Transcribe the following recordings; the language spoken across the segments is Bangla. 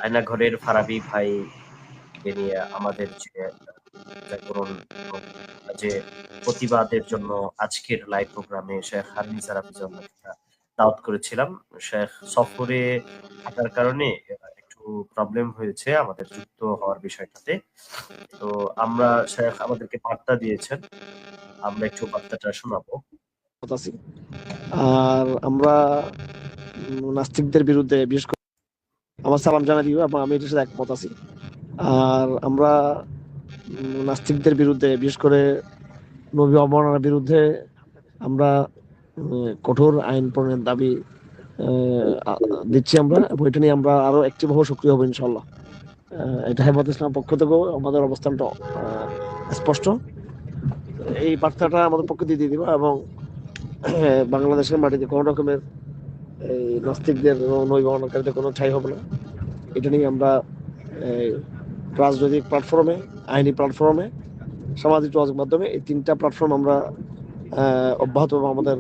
আয়নাঘরের ফারাবী ভাই নিয়ে আমাদের যে প্রতিবাদের জন্য আজকের লাইভ প্রোগ্রামে শেখ হারমিজার হাফিজাহুল্লাহকে দাওয়াত করেছিলাম। শেখ সফরে থাকার কারণে একটু প্রবলেম হয়েছে আমাদের যুক্ত হওয়ার বিষয়টাতে। তো আমরা শেখ আমাদেরকে বার্তা দিয়েছেন, আমরা একটু বার্তাটা শোনাবো। আর আমরা নাস্তিকদের বিরুদ্ধে বিশেষ করে আমার সালাম জানাই দিব এবং আমি এটার সাথে একমত আছি। আর আমরা নাস্তিকদের বিরুদ্ধে বিশেষ করে নবী অবমাননার বিরুদ্ধে আমরা কঠোর আইন প্রণয়নের দাবি দিচ্ছি আমরা, এবং এটা নিয়ে আমরা আরো অ্যাক্টিভ হবো, সক্রিয় হবো ইনশাল্লাহ। এটা হেফাজত ইসলামের পক্ষ থেকেও আমাদের অবস্থানটা স্পষ্ট। এই বার্তাটা আমাদের পক্ষ দিয়ে দিয়ে দিব এবং বাংলাদেশের মাটিতে কোনো রকমের এই নাস্তিকদের নৈবহনকারীদের কোনো ঠাঁই হবে না। এটা নিয়ে আমরা রাজনৈতিক প্ল্যাটফর্মে, আইনি প্ল্যাটফর্মে, সামাজিক যোগাযোগ মাধ্যমে, এই তিনটা প্ল্যাটফর্ম আমরা অব্যাহত আমাদের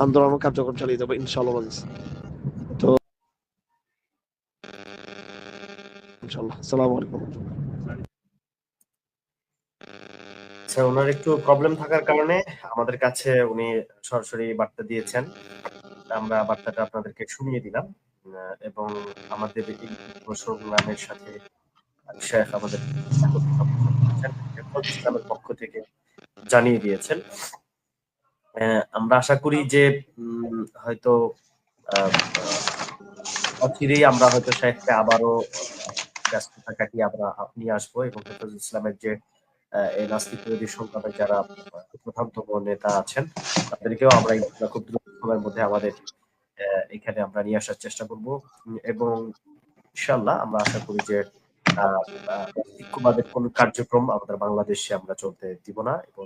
আন্দোলন কার্যক্রম চালিয়ে যাবো ইনশাআল্লাহ। তো ইনশাআল্লাহ। আসসালামু আলাইকুম। আচ্ছা, ওনার একটু প্রবলেম থাকার কারণে আমাদের কাছে উনি সরাসরি বার্তা দিয়েছেন। আমরা বার্তাটা আপনাদেরকে শুনিয়ে দিলাম এবং আমাদের এই প্রোগ্রামের সাথে শেখ আমাদের ইসলামের পক্ষ থেকে জানিয়ে দিয়েছেন। আমরা আশা করি যে হয়তো অচিরেই আমরা হয়তো শেখকে আবারও ব্যস্ততা কাটিয়ে আমরা নিয়ে আসবো এবং হেফাজত ইসলামের যে এই নাস্তিক বিরোধী সংগঠনের যারা প্রধানতম নেতা আছেন তাদেরকেও আমরা খুব দ্রুত সময়ের মধ্যে আমাদের এখানে আমরা নিয়ে আসার চেষ্টা করব এবং ইনশাআল্লাহ আমরা আশা করি যে নাস্তিকবাদের কোন কার্যক্রম আমাদের বাংলাদেশে আমরা চলতে দিব না এবং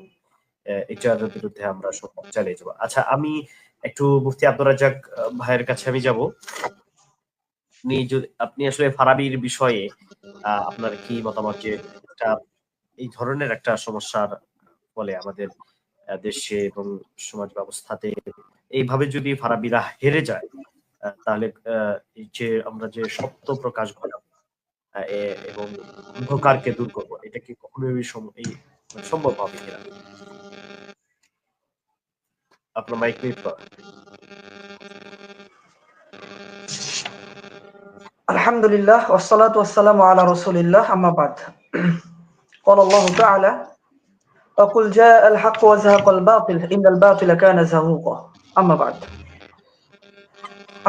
এটার বিরুদ্ধে আমরা সংগ্রাম চালিয়ে যাবো। আচ্ছা, আমি একটু মুফতি আব্দুর রাজ্জাক ভাইয়ের কাছে আমি যাব। আপনি আসলে ফারাবির বিষয়ে আপনার কি মতামত, যে এই ধরনের একটা সমস্যার ফলে আমাদের দেশে এবং সমাজ ব্যবস্থাতে এইভাবে যদি ফারাবিরা হেরে যায় তাহলে এই যে আমরা যে সত্য প্রকাশ ঘটাবো এবং অন্ধকারকে দূর করবো, এটা কি কখনোই সম্ভব হবে কিনা? আপনার মাইক মিউট করা। আলহামদুলিল্লাহ ওয়াসসালাতু ওয়াসসালামু আলা রাসূলিল্লাহ আম্মা বাদ। قال الله تعالى وقل جاء الحق وزهق الباطل إن الباطل كان زهوقا আম্মা বাদ।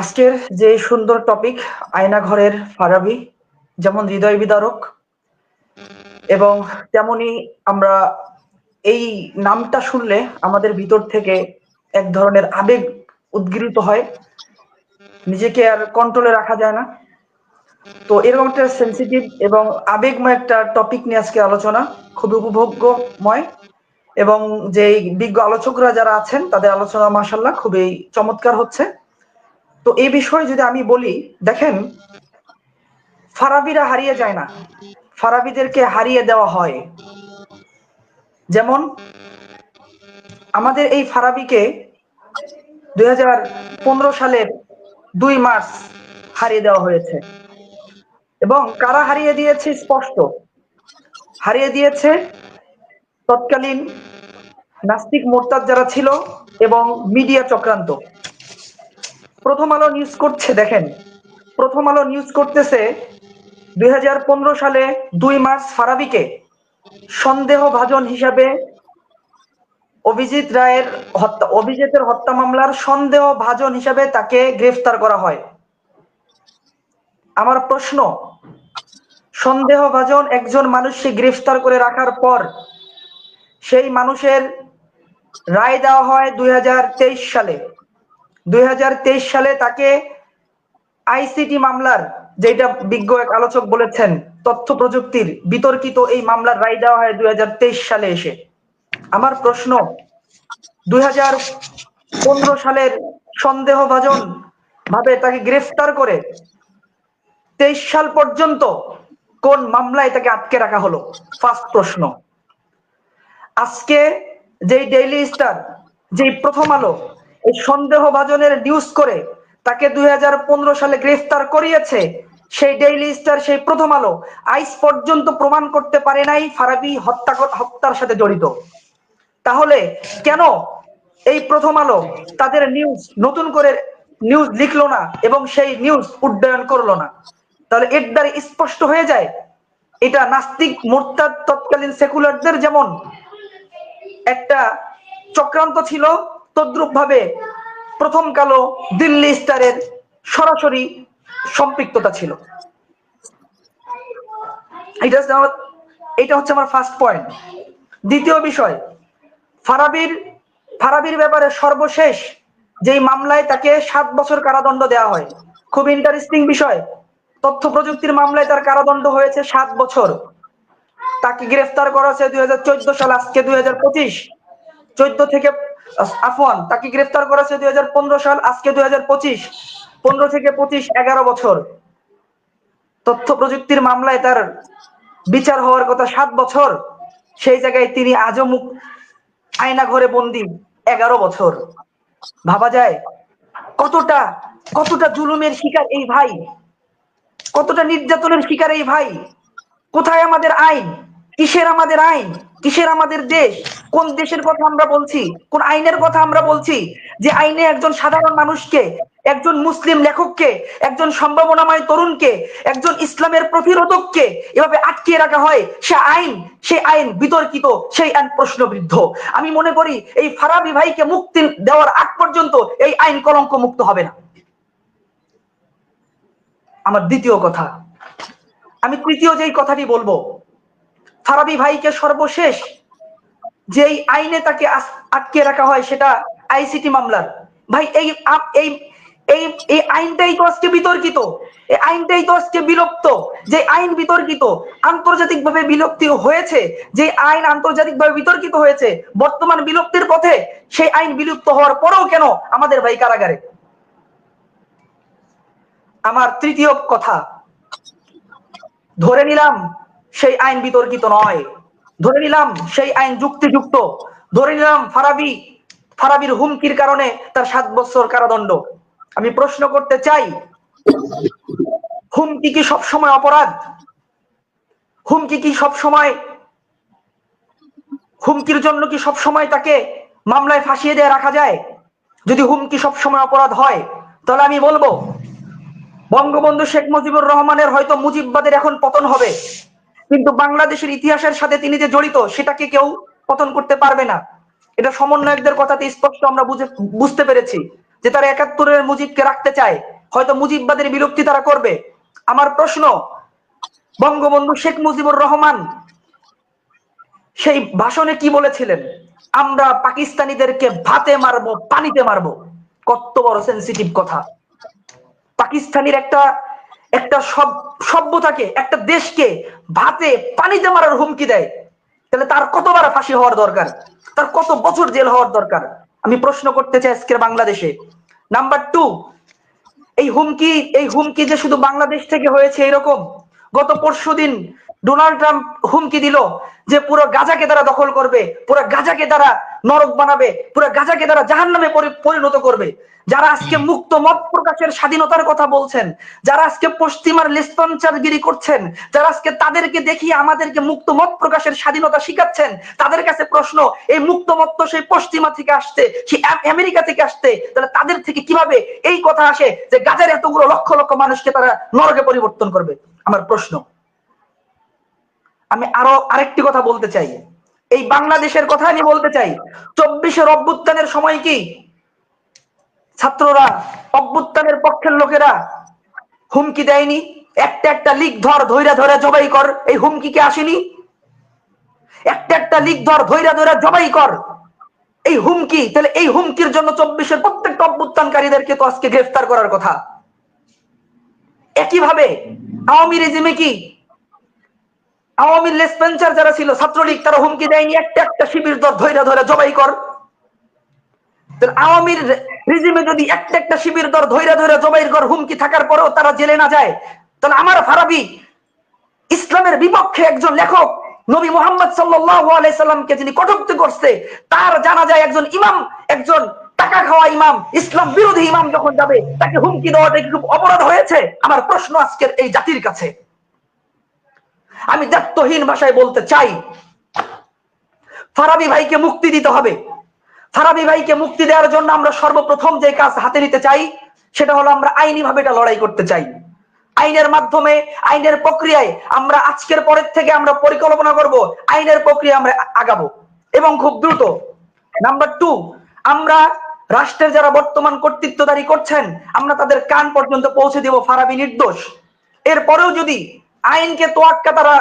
আজকের যে সুন্দর টপিক আয়নাঘরের ফারাবি যেমন হৃদয় বিদারক এবং তেমনি আমরা এই নামটা শুনলে আমাদের ভিতর থেকে এক ধরনের আবেগ উদ্গীরিত হয়, নিজেকে আর কন্ট্রোলে রাখা যায় না। তো এরকম একটা সেন্সিটিভ এবং আবেগময় একটা টপিক নিয়ে আজকে আলোচনা, খুবই উপভোগ্যময় এবং যে বিজ্ঞ আলোচকরা যারা আছেন তাদের আলোচনা মাশাআল্লাহ খুবই চমৎকার হচ্ছে। তো এই বিষয়ে যদি আমি বলি, দেখেন ফারাবিরা হারিয়ে যায় না, ফারাবিদেরকে হারিয়ে দেওয়া হয়। যেমন আমাদের এই ফারাবিকে 2015 সালের 2 মার্চ হারিয়ে দেওয়া হয়েছে এবং কারা হারিয়ে দিয়েছে স্পষ্ট, হারিয়ে দিয়েছে তৎকালীন নাস্তিক মোরতাদ যারা ছিল এবং মিডিয়া চক্রান্ত। প্রথম আলো নিউজ করছে, দেখেন প্রথম আলো নিউজ করতেছে 2015 সালে 2 মার্চ ফারাবিকে সন্দেহভাজন হিসাবে অভিজিতের হত্যা মামলার সন্দেহভাজন হিসাবে তাকে গ্রেফতার করা হয়। আমার প্রশ্ন, সন্দেহভাজন একজন মানুষকে গ্রেফতার করে রাখার পর সেই মানুষের রায় দেওয়া হয় 2023 সালে। 2023 সালে তাকে আইসিটি মামলার, যেটা বিজ্ঞ এক আলোচক বলেছেন তথ্য প্রযুক্তির বিতর্কিত এই মামলার রায় দেওয়া হয় 2023 সালে এসে। আমার প্রশ্ন, 2015 সালের সন্দেহভাজন ভাবে তাকে গ্রেফতার করে 23 সাল পর্যন্ত কোন মামলায় তাকে আটকে রাখা হলো? ফার্স্ট প্রশ্ন। আজকে যেই ডেইলি স্টার, যেই প্রথম আলো এই সন্দেহভাজনের নিউজ করে তাকে 2015 সালে গ্রেফতার করিয়েছে, সেই ডেইলি স্টার, সেই প্রথম আলো আইজ পর্যন্ত প্রমাণ করতে পারে নাই ফারাবী হত্যার সাথে জড়িত। তাহলে কেন এই প্রথম আলো তাদের নিউজ নতুন করে নিউজ লিখলো না এবং সেই নিউজ উড্ডয়ন করলো না? তাহলে এর দ্বারা স্পষ্ট হয়ে যায় এটা নাস্তিক মোরতাদ তৎকালীন সেকুলারদের যেমন একটা চক্রান্ত ছিল, তদ্রুপ ভাবে প্রথম কালো দিল্লি স্টারের সরাসরি সম্পৃক্ততা ছিল। এটা হচ্ছে আমার ফার্স্ট পয়েন্ট। দ্বিতীয় বিষয়, ফারাবীর ব্যাপারে সর্বশেষ যেই মামলায় তাকে 7 বছর কারাদণ্ড দেওয়া হয়, খুব ইন্টারেস্টিং বিষয়, তথ্য প্রযুক্তির মামলায় তার কারাদণ্ড হয়েছে 7 বছর। তাকে গ্রেফতার করা হয়েছে 2014 সাল, আজকে 2025। 14 থেকে আফওয়ান, তাকে গ্রেফতার করা হয়েছে 2015 সাল, আজকে 2025। 15 থেকে 25, 11 বছর। তথ্য প্রযুক্তির মামলায় তার বিচার হওয়ার কথা 7 বছর, সেই জায়গায় তিনি আজও আয়না ঘরে বন্দি 11 বছর। ভাবা যায় কতটা জুলুমের শিকার এই ভাই, কতটা নির্যাতনের শিকার এই ভাই। কোথায় আমাদের আইন? কিসের আমাদের আইন? কিসের আমাদের দেশ? কোন দেশের কথা আমরা বলছি? কোন আইনের কথা আমরা বলছি যে আইনে একজন সাধারণ মানুষকে, একজন মুসলিম লেখককে, একজন সম্ভাবনাময় তরুণকে, একজন ইসলামের প্রতিরোধককে এভাবে আটকিয়ে রাখা হয়? সেই আইন বিতর্কিত, সেই আইন প্রশ্নবিদ্ধ। আমি মনে করি এই ফারাবী ভাইকে মুক্তি দেওয়ার আগ পর্যন্ত এই আইন কলঙ্ক মুক্ত হবে না। আমার দ্বিতীয় কথা, আমি তৃতীয় যেই কথাটি বলবো, ফারাবী ভাইকে সর্বশেষ যেই আইনে তাকে আটকে রাখা হয় সেটা আইসিটি মামলার। ভাই এই আইনটাই তো আজকে বিতর্কিত, এই আইনটাই তো আজকে বিলুপ্ত। যে আইন বিতর্কিত, আন্তর্জাতিকভাবে বিলুপ্তি হয়েছে, যে আইন আন্তর্জাতিকভাবে বিতর্কিত হয়েছে, বর্তমান বিলুপ্তির পথে, সেই আইন বিলুপ্ত হওয়ার পরেও কেন আমাদের ভাই কারাগারে? আমার তৃতীয় কথা, ধরে নিলাম সেই আইন বিতর্কিত নয়, ধরে নিলাম সেই আইন যুক্তিযুক্ত, ধরে নিলাম ফারাবীর হুমকির কারণে তার 7 বছর কারাদণ্ড। আমি প্রশ্ন করতে চাই, হুমকি কি সবসময় অপরাধ? হুমকি কি সবসময়, হুমকির জন্য কি সবসময় তাকে মামলায় ফাঁসিয়ে দিয়ে রাখা যায়? যদি হুমকি সবসময় অপরাধ হয়, তাহলে আমি বলবো বঙ্গবন্ধু শেখ মুজিবুর রহমানের হয়তো মুজিববাদের এখন পতন হবে, কিন্তু বাংলাদেশের ইতিহাসের সাথে তিনি যে জড়িত সেটাকে কেউ পতন করতে পারবে না। এটা সমন্বয়কদের কথাতে স্পষ্ট আমরা বুঝতে পেরেছি যে তারা 71-এর মুজিবকে রাখতে চায়, হয়তো মুজিববাদের বিলুপ্তি তারা করবে। আমার প্রশ্ন, বঙ্গবন্ধু শেখ মুজিবুর রহমান সেই ভাষণে কি বলেছিলেন? আমরা পাকিস্তানিদেরকে ভাতে মারবো, পানিতে মারবো। কত বড় সেনসিটিভ কথা। পাকিস্তানির একটা সভ্যতাকে, একটা দেশকে ভাতে পানিতে মারার হুমকি দেয়, তাহলে তার কতবার ফাঁসি হওয়ার দরকার, তার কত বছর জেল হওয়ার দরকার? আমি প্রশ্ন করতে চাই আজকের বাংলাদেশে। নাম্বার 2, এই হুমকি যে শুধু বাংলাদেশ থেকে হয়েছে এরকম? গত পরশুদিন ডোনাল্ড ট্রাম্প হুমকি দিল যে পুরো গাজাকে তারা দখল করবে, পুরো গাজাকে তারা নরক বানাবে, পুরো গাজাকে তারা জাহান্নামে পরিণত করবে। যারা আজকে মুক্ত মত প্রকাশের স্বাধীনতার কথা বলছেন, যারা আজকে পশ্চিমার লেসপঞ্চারগিরি করছেন, যারা আজকে তাদেরকে দেখিয়ে আমাদেরকে মুক্ত মত প্রকাশের স্বাধীনতা শিখাচ্ছেন, তাদের কাছে প্রশ্ন, এই মুক্ত মত তো সেই পশ্চিমা থেকে আসতে, সেই আমেরিকা থেকে আসতে, তাহলে তাদের থেকে কিভাবে এই কথা আসে যে গাজার এতগুলো লক্ষ লক্ষ মানুষকে তারা নরকে পরিবর্তন করবে? আমার প্রশ্ন। আমি আরেকটি কথা বলতে চাই, এই বাংলাদেশের কথা আমি বলতে চাই। 24-এর অভ্যুত্থানের সময় কি ছাত্ররা, অভ্যুত্থানের পক্ষের লোকেরা হুমকি দেয়নি? একটা লিক ধৈরা জবাই কর, এই হুমকি কি আসেনি? একটা লিক ধৈরা জবাই কর, এই হুমকি। তাহলে এই হুমকির জন্য 24-এর প্রত্যেকটা অভ্যুত্থানকারীদেরকে তো আজকে গ্রেফতার করার কথা। একইভাবে আওয়ামী রেজিমে কি আওয়ামী লেসপেন্সার যারা ছিল, ছাত্রলীগ, তারা হুমকি দেয়নি একটা শিবির ধৈরা জবাই কর? আওয়ামী রেজিমে যদি একটা শিবির ধৈরা জবাই কর হুমকি থাকার পরেও তারা জেলে না যায়, তাহলে আমার ফারাবী ইসলামের বিপক্ষে একজন লেখক, নবী মুহাম্মদ সাল্লাল্লাহু আলাইহি সাল্লামকে যিনি কটূক্তি করছে, তার জানা যায় একজন ইমাম, একজন টাকা খাওয়া ইমাম, ইসলাম বিরোধী ইমাম যখন যাবে তাকে হুমকি দেওয়াটা কি খুব অপরাধ হয়েছে? আমার প্রশ্ন আজকের এই জাতির কাছে। আমি দায়িত্বহীন ভাষায় বলতে চাই, ফারাবী ভাইকে মুক্তি দিতে হবে। ফারাবী ভাইকে মুক্তি দেওয়ার জন্য আমরা সর্বপ্রথম যে কাজ হাতে নিতে চাই সেটা হলো আমরা আইনি ভাবে এটা লড়াই করতে চাই। আইনের মাধ্যমে, আইনের প্রক্রিয়ায় আমরা আজকের পরের থেকে আমরা পরিকল্পনা করব, আইনের প্রক্রিয়া আমরা আগাবো এবং খুব দ্রুত। নাম্বার 2, আমরা রাষ্ট্রের যারা বর্তমান কর্তৃত্বদারী করছেন আমরা তাদের কান পর্যন্ত পৌঁছে দেব ফারাবী নির্দোষ। এরপরেও যদি আইনকে তোয়াক্কা তারা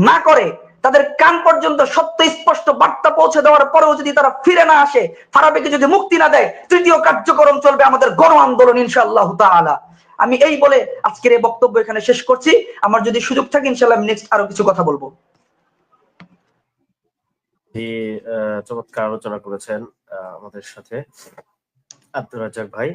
না করে, তাদের কান পর্যন্ত সত্য স্পষ্ট বার্তা পৌঁছে দেওয়ার পরেও যদি তারা ফিরে না আসে, ফারাবীকে যদি মুক্তি না দেয়, তৃতীয় কার্যক্রম চলবে আমাদের গণ আন্দোলন ইনশাআল্লাহ তাআলা। আমি এই বলে আজকের এই বক্তব্য এখানে শেষ করছি। আমার যদি সুযোগ থাকে ইনশাআল্লাহ নেক্সট আরো কিছু কথা বলবো। চমৎকার আলোচনা করেছেন আমাদের সাথে আব্দুর রাজ্জাক ভাই।